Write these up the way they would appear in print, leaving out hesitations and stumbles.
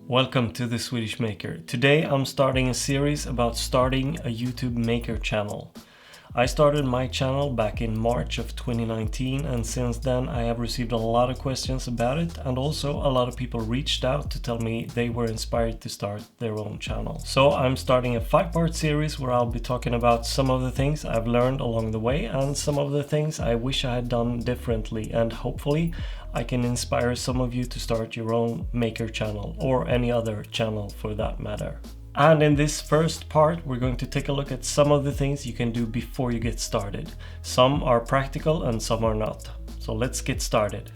Welcome to the Swedish Maker. Today I'm starting a series about starting a YouTube Maker channel. I started my channel back in March of 2019 and since then I have received a lot of questions about it, and also a lot of people reached out to tell me they were inspired to start their own channel. So I'm starting a 5-part series where I'll be talking about some of the things I've learned along the way and some of the things I wish I had done differently, and hopefully I can inspire some of you to start your own Maker channel or any other channel for that matter. And in this first part, we're going to take a look at some of the things you can do before you get started. Some are practical and some are not. So let's get started.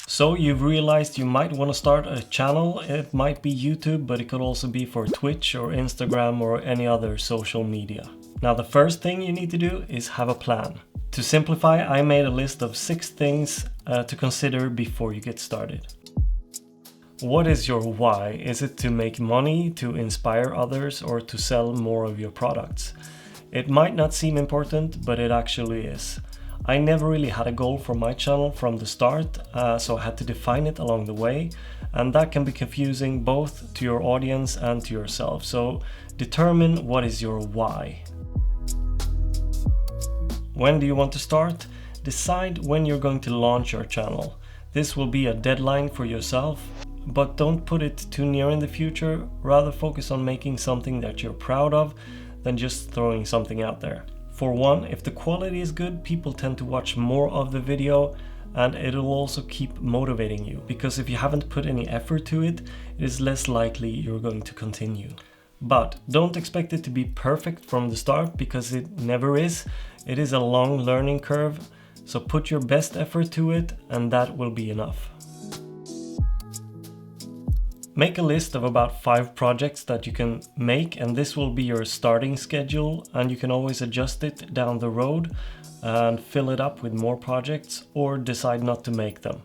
So you've realized you might want to start a channel. It might be YouTube, but it could also be for Twitch or Instagram or any other social media. Now the first thing you need to do is have a plan. To simplify, I made a list of 6 things to consider before you get started. What is your why? Is it to make money, to inspire others, or to sell more of your products? It might not seem important, but it actually is. I never really had a goal for my channel from the start, so I had to define it along the way, and that can be confusing both to your audience and to yourself. So determine what is your why. When do you want to start? Decide when you're going to launch your channel. This will be a deadline for yourself, but don't put it too near in the future. Rather focus on making something that you're proud of than just throwing something out there. For one, if the quality is good, people tend to watch more of the video, and it'll also keep motivating you, because if you haven't put any effort to it, it is less likely you're going to continue. But don't expect it to be perfect from the start, because it never is. It is a long learning curve, so put your best effort to it and that will be enough. Make a list of about 5 projects that you can make, and this will be your starting schedule, and you can always adjust it down the road and fill it up with more projects or decide not to make them.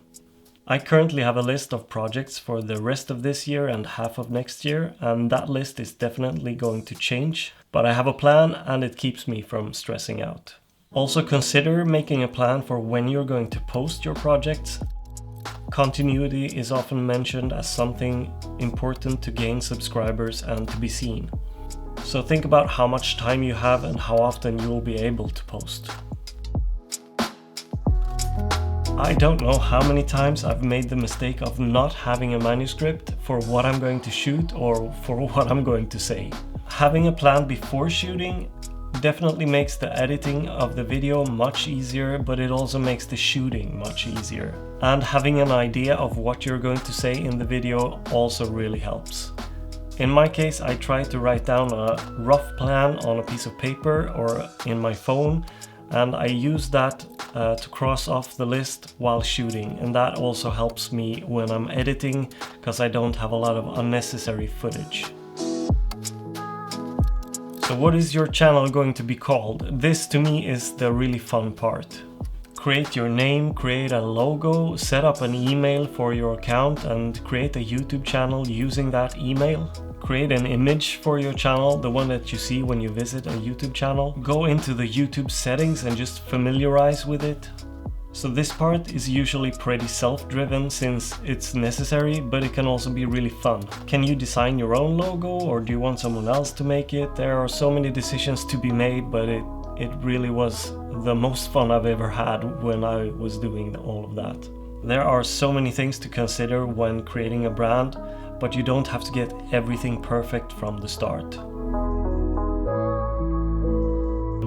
I currently have a list of projects for the rest of this year and half of next year, and that list is definitely going to change, but I have a plan and it keeps me from stressing out. Also consider making a plan for when you're going to post your projects. Continuity is often mentioned as something important to gain subscribers and to be seen. So think about how much time you have and how often you will be able to post. I don't know how many times I've made the mistake of not having a manuscript for what I'm going to shoot or for what I'm going to say. Having a plan before shooting definitely makes the editing of the video much easier, but it also makes the shooting much easier. And having an idea of what you're going to say in the video also really helps. In my case, I try to write down a rough plan on a piece of paper or in my phone, and I use that to cross off the list while shooting, and that also helps me when I'm editing because I don't have a lot of unnecessary footage. So what is your channel going to be called? This to me is the really fun part. Create your name, create a logo, set up an email for your account and create a YouTube channel using that email. Create an image for your channel, the one that you see when you visit a YouTube channel. Go into the YouTube settings and just familiarize with it. So this part is usually pretty self-driven since it's necessary, but it can also be really fun. Can you design your own logo or do you want someone else to make it? There are so many decisions to be made, but it really was the most fun I've ever had when I was doing all of that. There are so many things to consider when creating a brand, but you don't have to get everything perfect from the start.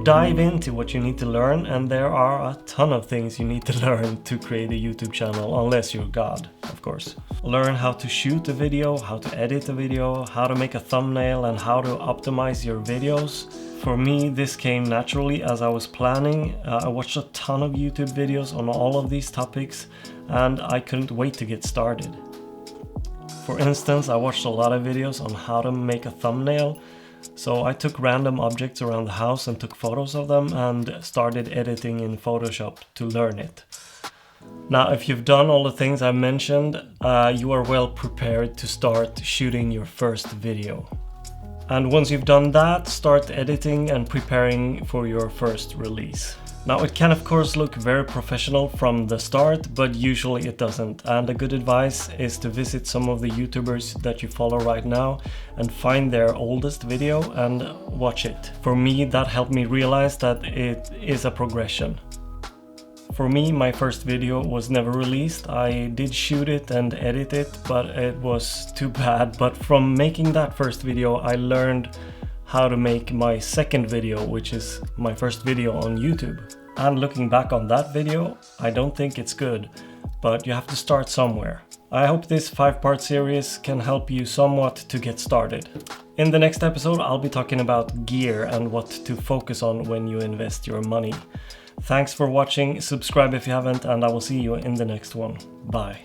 Dive into what you need to learn, and there are a ton of things you need to learn to create a YouTube channel, unless you're God, of course. Learn how to shoot a video, how to edit a video, how to make a thumbnail, and how to optimize your videos. For me, this came naturally as I was planning. I watched a ton of YouTube videos on all of these topics, and I couldn't wait to get started. For instance, I watched a lot of videos on how to make a thumbnail. So I took random objects around the house and took photos of them and started editing in Photoshop to learn it. Now, if you've done all the things I mentioned, you are well prepared to start shooting your first video. And once you've done that, start editing and preparing for your first release. Now it can of course look very professional from the start, but usually it doesn't, and a good advice is to visit some of the YouTubers that you follow right now and find their oldest video and watch it. For me, that helped me realize that it is a progression. For me, my first video was never released. I did shoot it and edit it, but it was too bad. But from making that first video, I learned how to make my second video, which is my first video on YouTube. And looking back on that video, I don't think it's good, but you have to start somewhere. I hope this 5-part series can help you somewhat to get started. In the next episode, I'll be talking about gear and what to focus on when you invest your money. Thanks for watching, subscribe if you haven't, and I will see you in the next one. Bye.